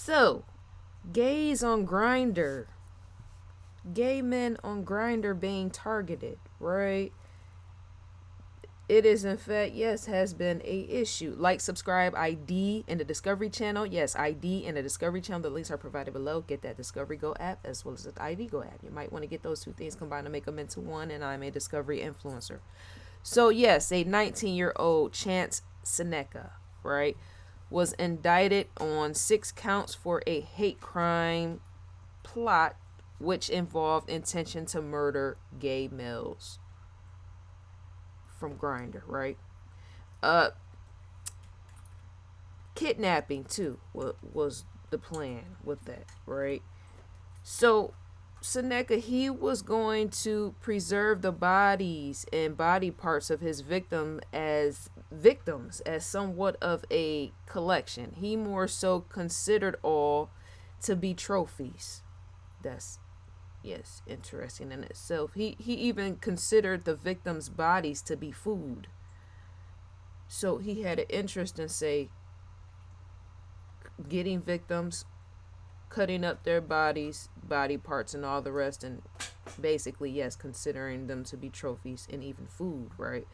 So, gays on Grindr. Gay men on Grindr being targeted, right? It is, in fact, yes, has been a issue. Like, subscribe, ID in the Discovery Channel. Yes, ID in the Discovery Channel. The links are provided below. Get that Discovery Go app as well as the ID Go app. You might want to get those two things combined to make them into one, and I'm a Discovery influencer. So, yes, a 19-year-old Chance Seneca, right, was indicted on 6 counts for a hate crime plot which involved intention to murder gay males from Grindr, right? Uh, Kidnapping too was the plan with that, right? So Seneca, he was going to preserve the bodies and body parts of his victims as somewhat of a collection. He more so considered all to be trophies. That's, yes, interesting in itself. He even considered the victims' bodies to be food. So he had an interest in, say, getting victims, cutting up their bodies, body parts, and all the rest, and basically, yes, considering them to be trophies and even food, right?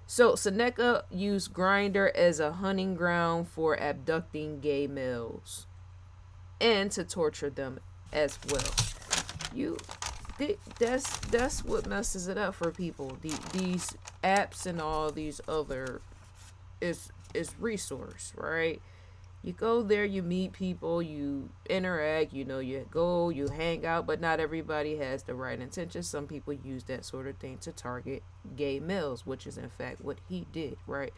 So Seneca used Grindr as a hunting ground for abducting gay males and to torture them as well. That's what messes it up for people. These apps and all these other is resource, right? You go there, you meet people, you interact, you go, you hang out, but not everybody has the right intentions. Some people use that sort of thing to target gay males, which is in fact what he did, right?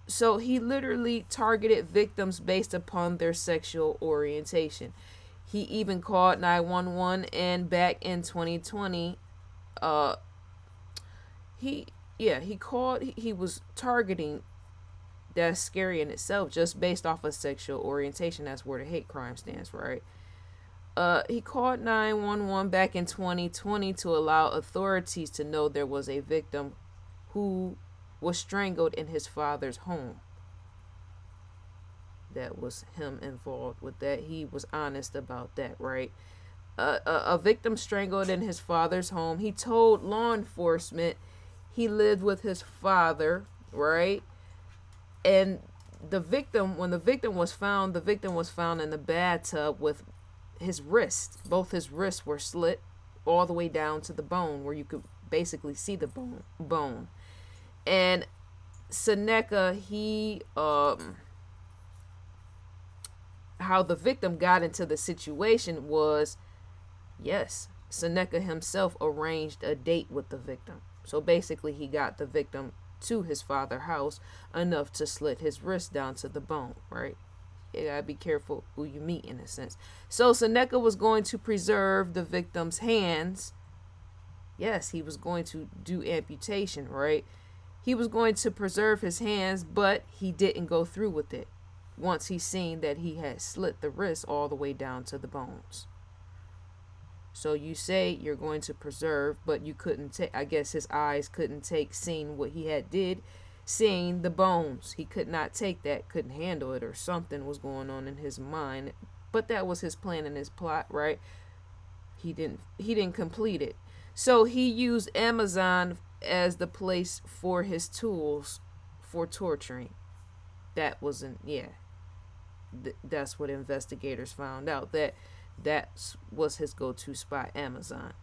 So he literally targeted victims based upon their sexual orientation. He even called 911, and back in 2020, he was targeting. That's scary in itself, just based off of sexual orientation. That's where the hate crime stands, right? He called 911 back in 2020 to allow authorities to know there was a victim who was strangled in his father's home. That was him involved with that. He was honest about that, right? A victim strangled in his father's home. He told law enforcement he lived with his father, right? And when the victim was found in the bathtub with his wrists. Both his wrists were slit all the way down to the bone, where you could basically see the bone. And Seneca, how the victim got into the situation was, yes, Seneca himself arranged a date with the victim. So basically, he got the victim to his father's house enough to slit his wrist down to the bone, right? You gotta be careful who you meet, in a sense. So Seneca was going to preserve the victim's hands. Yes, he was going to do amputation, right? He was going to preserve his hands, but he didn't go through with it once he seen that he had slit the wrist all the way down to the bones. So you say you're going to preserve, but you couldn't take, I guess his eyes couldn't take seeing what he had did, seeing the bones. He could not take that, couldn't handle it, or something was going on in his mind. But that was his plan and his plot, right? He didn't complete it. So he used Amazon as the place for his tools for torturing. That wasn't, that's what investigators found out, that was his go-to spot, Amazon,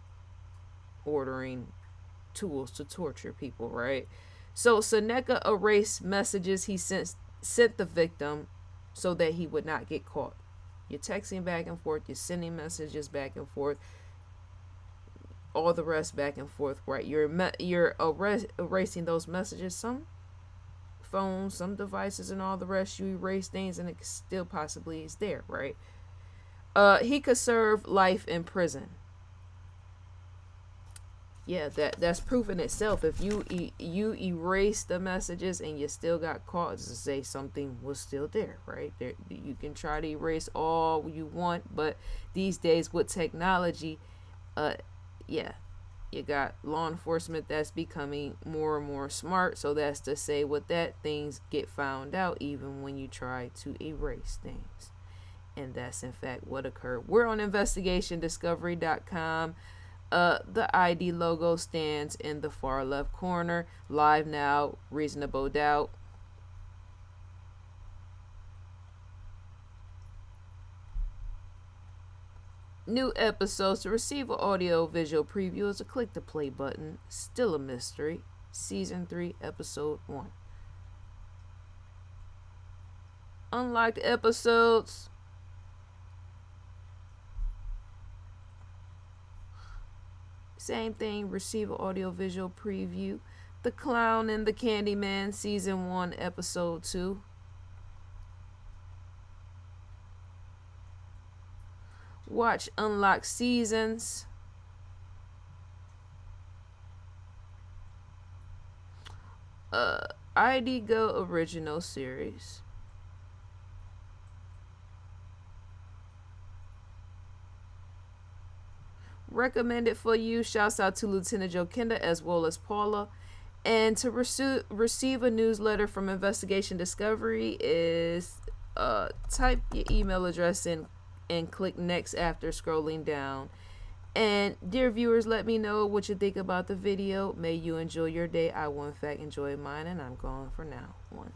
ordering tools to torture people, right? So Seneca erased messages he sent the victim so that he would not get caught. You're texting back and forth, you're sending messages back and forth, all the rest back and forth, right? You're erasing those messages. Some phones, some devices, and all the rest, you erase things and it still possibly is there, right? He could serve life in prison. Yeah, that's proof in itself. If you erase the messages and you still got caught, to say something was still there, right? There, you can try to erase all you want, but these days with technology, you got law enforcement that's becoming more and more smart. So that's to say, with that, things get found out even when you try to erase things. And that's in fact what occurred. We're on investigationdiscovery.com. The ID logo stands in the far left corner. Live now, reasonable doubt. New episodes. To receive an audio visual preview is to click the play button. Still a Mystery, Season 3, Episode 1. Unlocked episodes. Same thing, receive an audio visual preview. The Clown and the Candyman, Season 1, Episode 2. Watch unlocked seasons. ID Go original series. Recommended for you. Shouts out to Lieutenant Joe Kenda as well as Paula. And to receive a newsletter from Investigation Discovery is type your email address in and click next after scrolling down. And dear viewers, let me know what you think about the video. May you enjoy your day. I will in fact enjoy mine, and I'm gone for now. 1